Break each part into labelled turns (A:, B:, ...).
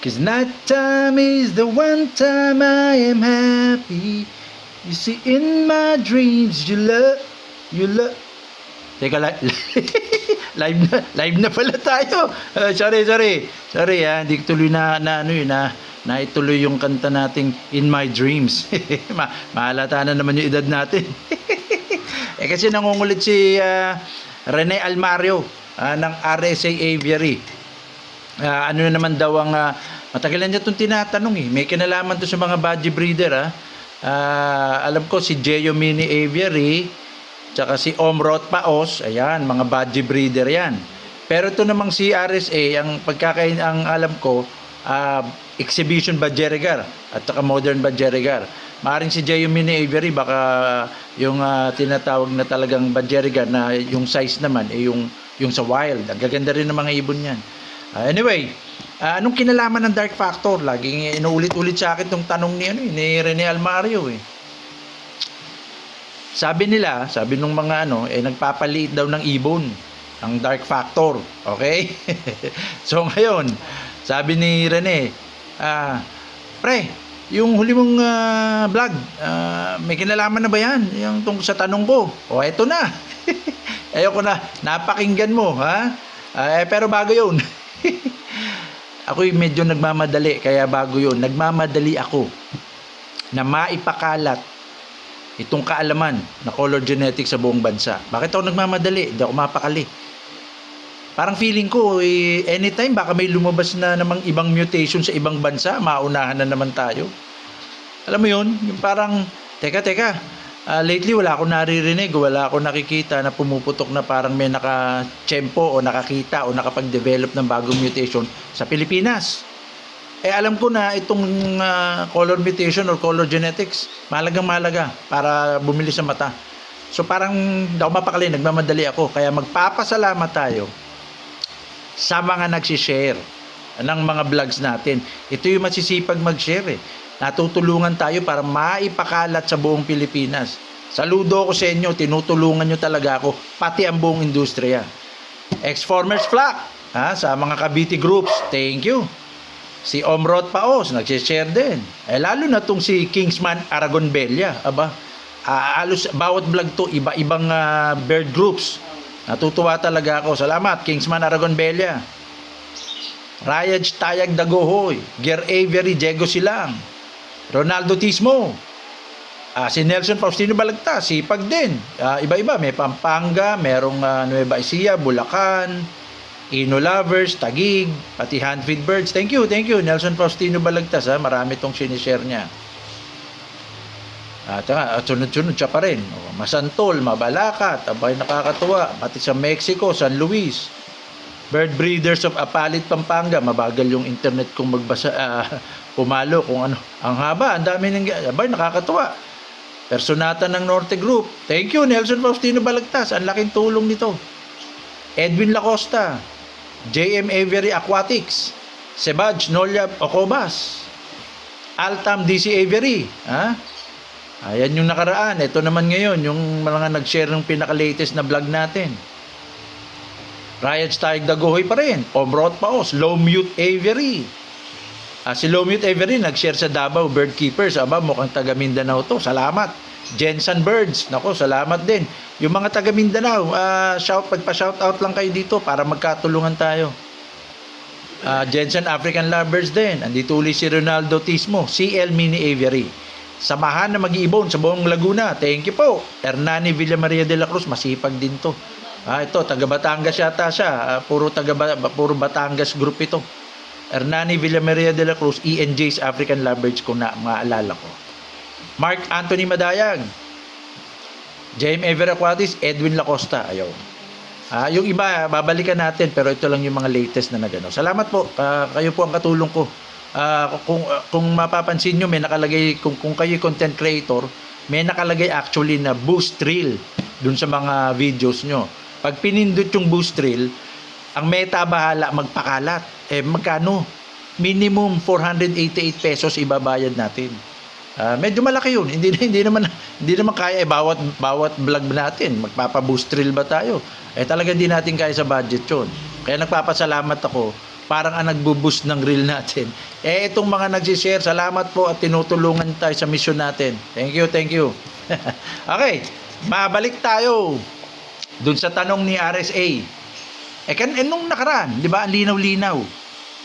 A: 'Cause night time is the one time I am happy. You see in my dreams you love. Teka, live na pala tayo. Sorry hindi ko tuloy na ituloy yung kanta nating In My Dreams. Mahalata na naman yung edad natin. Kasi nangungulit si Rene Almario ng RSA Aviary. Ano na naman daw ang matagal na niya itong tinatanong may kinalaman to sa mga budgie breeder. Alam ko si Geo Mini Aviary tsaka si Omrot Paos, ayan, mga budgie breeder yan. Pero ito namang si RSA, ang ang alam ko, exhibition Badgerigar at saka modern Badgerigar. Maaring si Geo Mini Aviary, baka yung tinatawag na talagang Badgerigar na yung size naman, yung sa wild. Ang gaganda rin ng mga ibon yan. Anyway, anong kinalaman ng Dark Factor? Laging inuulit-ulit sa akin itong tanong ni Rene Almario Sabi nung mga nagpapaliit daw ng ibon ang Dark Factor. Okay? So ngayon, sabi ni Rene, pre, yung huli mong vlog, may kinalaman na ba yan? Yung tungkol sa tanong ko. Eto na. Ayoko na. Napakinggan mo, ha? Pero bago yun. Ako'y medyo nagmamadali, kaya bago yun. Nagmamadali ako na maipakalat itong kaalaman na color genetics sa buong bansa. Bakit ako nagmamadali? Hindi ako mapakali. Parang feeling ko, anytime baka may lumabas na namang ibang mutation sa ibang bansa, maunahan na naman tayo. Alam mo yun? Yung parang, teka, lately wala akong naririnig, wala akong nakikita na pumuputok na parang may nakachempo o nakakita o nakapag-develop ng bagong mutation sa Pilipinas. Alam ko na itong color mutation or color genetics, mahalaga para bumili sa mata. So parang daw mapakali, nagmamadali ako. Kaya magpapasalamat tayo sa mga nagsishare ng mga vlogs natin. Ito yung masisipag mag-share Natutulungan tayo para maipakalat sa buong Pilipinas. Saludo ako sa inyo, tinutulungan nyo talaga ako, pati ang buong industriya. Ex-Formers Flock, sa mga Cavite groups, thank you. Si Omrot Paos, nagsishare din. Lalo na tong si Kingsman Aragon Bella. Alos bawat vlog to, iba-ibang bird groups. Natutuwa talaga ako. Salamat, Kingsman Aragon Bella. Rayaj Tayag Dagohoy. Ger Avery, Diego Silang. Ronaldo Tismo. Si Nelson Faustino Balagta, sipag din. Iba-iba, may Pampanga, merong Nueva Ecija, Bulacan, Ino Lovers, Tagig, pati Handfeed Birds. Thank you, Nelson Faustino Balagtas, marami tong sinishare niya. At sunod-sunod siya pa rin. Masantol, Mabalacat, abay nakakatuwa, pati sa Mexico, San Luis. Bird Breeders of Apalit, Pampanga, mabagal yung internet kung magbasa, pumalo kung ano. Ang haba, ang dami abay nakakatuwa. Personata ng Norte Group. Thank you, Nelson Faustino Balagtas, ang laking tulong nito. Edwin Lacosta, JM Aviary Aquatics, Sebaj Nolia Ocobas, Altam DC Aviary. Ayan yung nakaraan. Ito naman ngayon, yung mga nag-share ng pinaka-latest na vlog natin. Rayaj Tayag Dagohoy pa rin. Omrot Paos, Low Mute Aviary. Si Low Mute Aviary nag-share sa Davao Bird Keepers. Mukhang taga Mindanao to. Salamat. Jensen Birds, nako, salamat din. Yung mga taga Mindanao, pagpa-shoutout lang kayo dito para magkatulungan tayo. Jensen African Lovers din. Andito ulit si Ronaldo Tismo, CL Mini Aviary. Samahan na mag-iibon sa buong Laguna. Thank you po. Hernani Villamaria de la Cruz, masipag din to. Ito, taga Batangas yata siya. Puro Batangas group ito. Hernani Villamaria de la Cruz, ENJ's African Lovers kung maalala ko. Mark Anthony Madayag, JM Aviary Aquatics, Edwin Lacosta. Ayaw. Yung iba, babalikan natin, pero ito lang yung mga latest na nagano. Salamat po. Kayo po ang katulong ko. Kung mapapansin nyo, may nakalagay, kung kayo content creator, may nakalagay actually na boost reel dun sa mga videos nyo. Pag pinindot yung boost reel, ang meta bahala magpakalat. Magkano? Minimum 488 pesos ibabayad natin. Medyo malaki yun. Hindi naman kaya bawat vlog natin. Magpapa-boost reel ba tayo? Talaga hindi natin kaya sa budget yun. Kaya nagpapasalamat ako parang ang nagbo-boost ng reel natin. Itong mga nag-share, salamat po at tinutulungan tayo sa mission natin. Thank you, thank you. Okay, mabalik tayo dun sa tanong ni RSA. Nung nakaraan, di ba, ang linaw-linaw.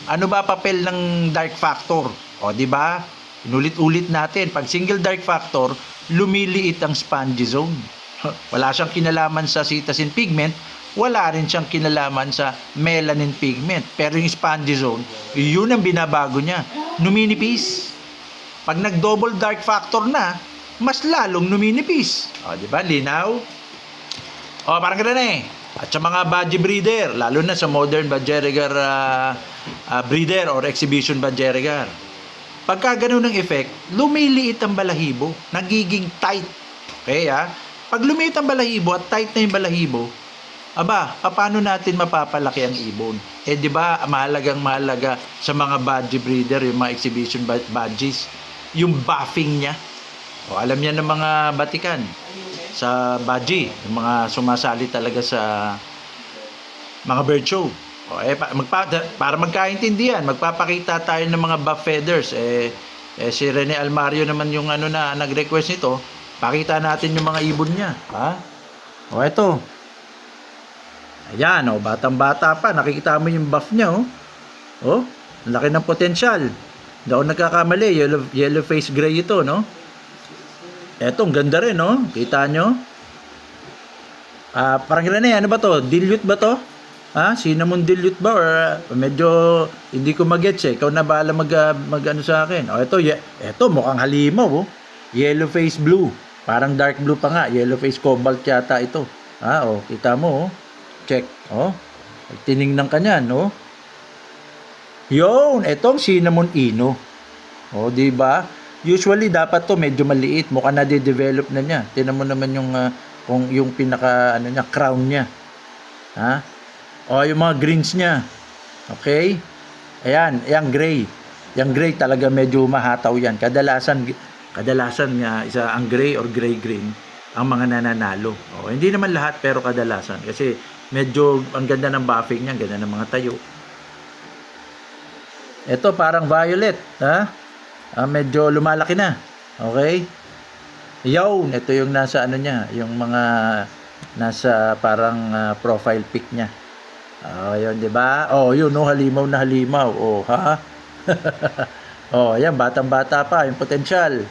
A: Ano ba papel ng dark factor? O, di ba, inulit-ulit natin, pag single dark factor, lumiliit ang spongy zone. Wala siyang kinalaman sa cetacean pigment, wala rin siyang kinalaman sa melanin pigment. Pero yung spongy zone, yun ang binabago niya. Numinipis. Pag nag-double dark factor na, mas lalong numinipis. O, di ba? Linaw? O, parang gano'n eh. At sa mga budgie breeder, lalo na sa modern Budgerigar breeder or exhibition Budgerigar. Pagka gano'n ng effect, lumiliit ang balahibo. Nagiging tight. Okay, ha? Pag lumiit ang balahibo at tight na yung balahibo, aba, paano natin mapapalaki ang ibon? Di ba, mahalaga sa mga budgie breeder, yung mga exhibition budgies, yung buffing niya. O, alam niya ng mga batikan sa budgie, yung mga sumasali talaga sa mga bird show. O, para magkaintindihan, magpapakita tayo ng mga buff feathers. Si Rene Almario naman yung na nag-request nito. Pakita natin yung mga ibon niya. Ha? O, ito. Ayan, o, batang-bata pa. Nakikita mo yung buff niya, o. O, laki ng potensyal. Hindi ako nagkakamali. Yellow face gray ito, no? Eto, ang ganda rin, no? Kita nyo? Parang gano'n eh. Ano ba to? Dilute ba to? Ha? Cinnamon dilute ba? Or medyo hindi ko mag-gets eh. Ikaw na bahala mag-ano sa akin. O, eto, mukhang halimaw, oh. Yellow face blue. Parang dark blue pa nga. Yellow face cobalt yata ito. Ha? O, kita mo, oh. Check. O. Tiningnan ka niyan, oh. Yun. Etong cinnamon ino. O, di ba? Usually, dapat to medyo maliit. Mukhang na-develop na niya. Tingnan mo naman yung pinaka, crown niya. Ha? O, yung mga greens niya. Okay? Ayan. Yang gray. Yang gray talaga medyo mahataw yan. Kadalasan nga ang gray or gray-green ang mga nananalo. O, hindi naman lahat pero kadalasan. Kasi medyo ang ganda ng buffing niya, ang ganda ng mga tayo. Ito parang violet. Ha? Medyo lumalaki na. Okay? Yun. Ito yung nasa niya. Yung mga nasa parang profile pic niya. Yun, di ba? Yun, no, halimaw na halimaw. Ha? Yan, batang-bata pa. Yung potensyal.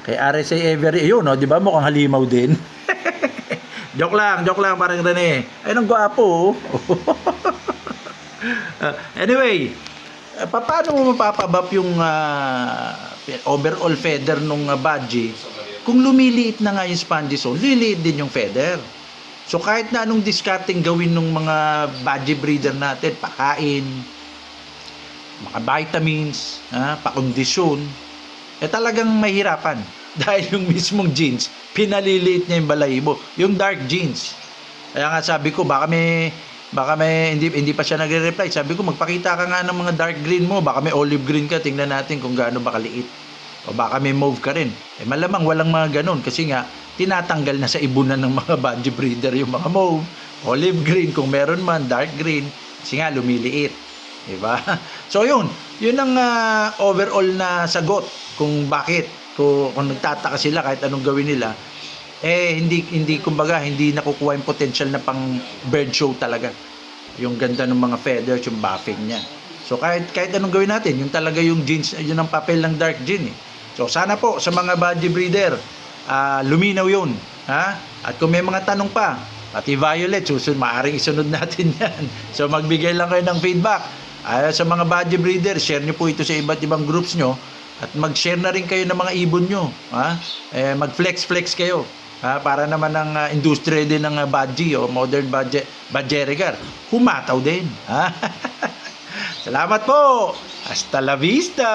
A: Kay RSA Every, yun, no, di ba mukhang halimaw din? joke lang, parang Rene. Ay, nang gwapo. Anyway, paano mo mapapabap yung overall feather nung budgie? Kung lumiliit na nga yung spongy zone, liliit din yung feather. So, kahit na anong discarding gawin ng mga budgie breeder natin, pakain, mga vitamins, pakondisyon, talagang mahirapan. Dahil yung mismong genes, pinaliliit niya yung balahibo. Yung dark genes. Kaya nga sabi ko, baka may hindi pa siya nagre-reply. Sabi ko, magpakita ka nga ng mga dark green mo. Baka may olive green ka. Tingnan natin kung gaano ba kaliit. O baka may mauve ka rin. Malamang walang mga ganun. Kasi nga, tinatanggal na sa ibunan ng mga budgie breeder yung mga mauve, olive green, kung meron man, dark green. Kasi nga, lumiliit. Diba? So yun ang overall na sagot kung bakit kung nagtataka sila kahit anong gawin nila, hindi kumbaga hindi nakukuha yung potential na pang bird show talaga. Yung ganda ng mga feathers, yung buffing niya. So kahit anong gawin natin, yung talaga yung genes, yun ang papel ng dark gene. So sana po sa mga budgie breeder, luminaw yun. Ha? At kung may mga tanong pa, pati Violet, maaaring isunod natin yan. So magbigay lang kayo ng feedback. Sa mga budgie breeder, share nyo po ito sa iba't ibang groups nyo at mag-share na rin kayo ng mga ibon nyo. Mag-flex kayo. Para naman ang industriya din ng budgie o modern Budgerigar humataw din. Salamat po! Hasta la vista!